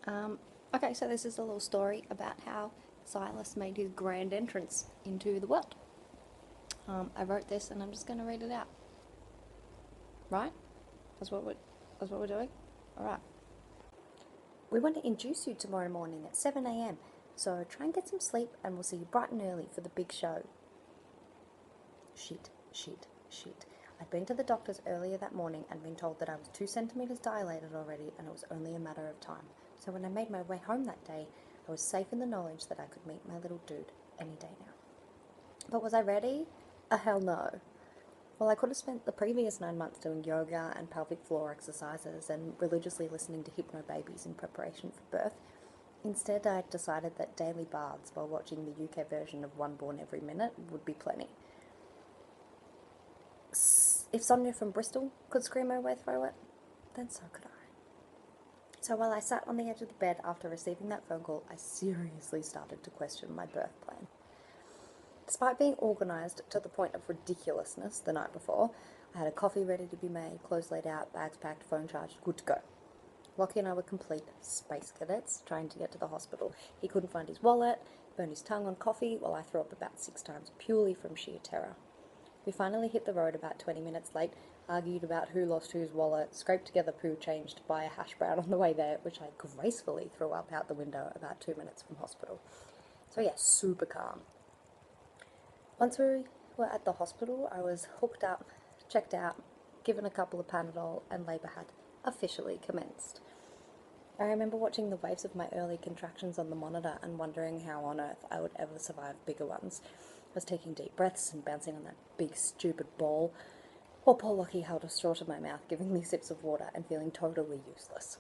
Um, okay, so this is a little story about how Silas made his grand entrance into the world. I wrote this and I'm just going to read it out. Right? That's what we're doing? Alright. We want to induce you tomorrow morning at 7 a.m. So try and get some sleep and we'll see you bright and early for the big show. Shit, shit, shit. I'd been to the doctor's earlier that morning and been told that I was 2 centimetres dilated already and it was only a matter of time. So when I made my way home that day, I was safe in the knowledge that I could meet my little dude any day now. But was I ready? Hell no. Well, I could have spent the previous 9 months doing yoga and pelvic floor exercises and religiously listening to hypno babies in preparation for birth. Instead, I decided that daily baths while watching the UK version of One Born Every Minute would be plenty. If Sonia from Bristol could scream her way through it, then so could I. So while I sat on the edge of the bed after receiving that phone call, I seriously started to question my birth plan. Despite being organised to the point of ridiculousness the night before, I had a coffee ready to be made, clothes laid out, bags packed, phone charged, good to go. Lockie and I were complete space cadets trying to get to the hospital. He couldn't find his wallet, burned his tongue on coffee while I threw up about 6 times purely from sheer terror. We finally hit the road about 20 minutes late, argued about who lost whose wallet, scraped together poo changed to buy a hash brown on the way there, which I gracefully threw up out the window about 2 minutes from hospital. So yeah, super calm. Once we were at the hospital, I was hooked up, checked out, given a couple of Panadol, and labour had officially commenced. I remember watching the waves of my early contractions on the monitor and wondering how on earth I would ever survive bigger ones. I was taking deep breaths and bouncing on that big stupid ball, while poor Lockie held a straw to my mouth, giving me sips of water and feeling totally useless.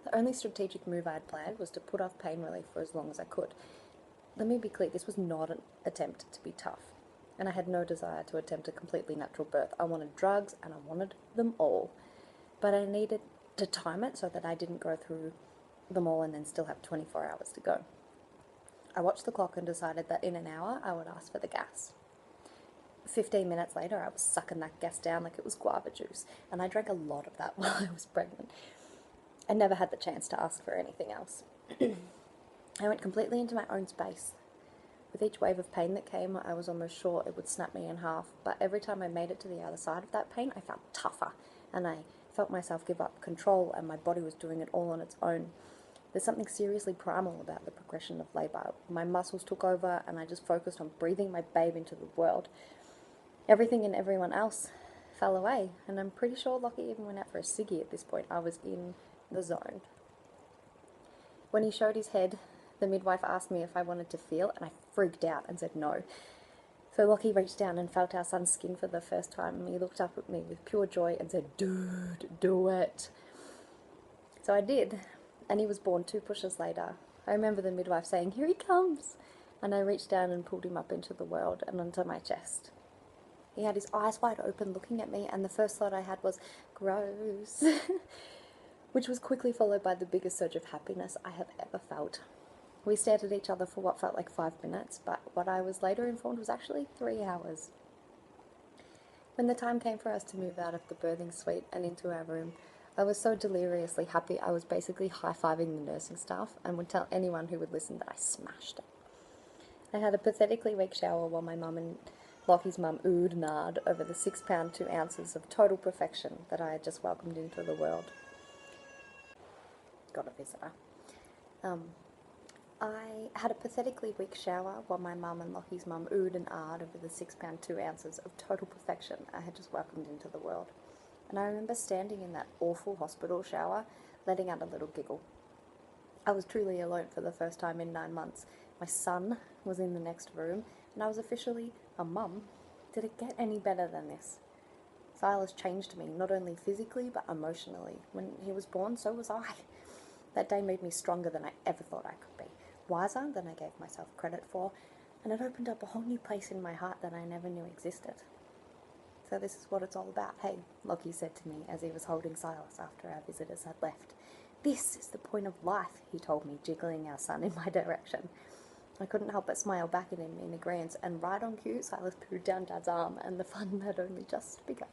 The only strategic move I had planned was to put off pain relief for as long as I could. Let me be clear, this was not an attempt to be tough, and I had no desire to attempt a completely natural birth. I wanted drugs, and I wanted them all, but I needed to time it so that I didn't go through them all and then still have 24 hours to go. I watched the clock and decided that in an hour I would ask for the gas. 15 minutes later, I was sucking that gas down like it was guava juice, and I drank a lot of that while I was pregnant. I never had the chance to ask for anything else. I went completely into my own space. With each wave of pain that came, I was almost sure it would snap me in half, but every time I made it to the other side of that pain, I felt tougher, and I felt myself give up control, and my body was doing it all on its own. There's something seriously primal about the progression of labour. My muscles took over, and I just focused on breathing my babe into the world. Everything and everyone else fell away, and I'm pretty sure Lockie even went out for a ciggy at this point. I was in the zone. When he showed his head, the midwife asked me if I wanted to feel, and I freaked out and said no. So Lockie reached down and felt our son's skin for the first time, and he looked up at me with pure joy and said, "Dude, do it." So I did, and he was born 2 pushes later. I remember the midwife saying, "Here he comes," and I reached down and pulled him up into the world and onto my chest. He had his eyes wide open looking at me, and the first thought I had was, "Gross," which was quickly followed by the biggest surge of happiness I have ever felt. We stared at each other for what felt like 5 minutes, but what I was later informed was actually 3 hours. When the time came for us to move out of the birthing suite and into our room, I was so deliriously happy I was basically high-fiving the nursing staff and would tell anyone who would listen that I smashed it. I had a pathetically weak shower while my mum and Lockie's mum oohed and ahed over the 6 pound 2 ounces of total perfection that I had just welcomed into the world. Got a visitor. I had a pathetically weak shower while my mum and Lockie's mum oohed and ahed over the 6 pound 2 ounces of total perfection I had just welcomed into the world. And I remember standing in that awful hospital shower, letting out a little giggle. I was truly alone for the first time in 9 months. My son was in the next room, and I was officially a mum. Did it get any better than this? Sylas changed me, not only physically, but emotionally. When he was born, so was I. That day made me stronger than I ever thought I could be, wiser than I gave myself credit for, and it opened up a whole new place in my heart that I never knew existed. So this is what it's all about, hey, Lockie said to me as he was holding Sylas after our visitors had left. This is the point of life, he told me, jiggling our son in my direction. I couldn't help but smile back at him in agreement, and right on cue, Sylas pooed down Dad's arm, and the fun had only just begun.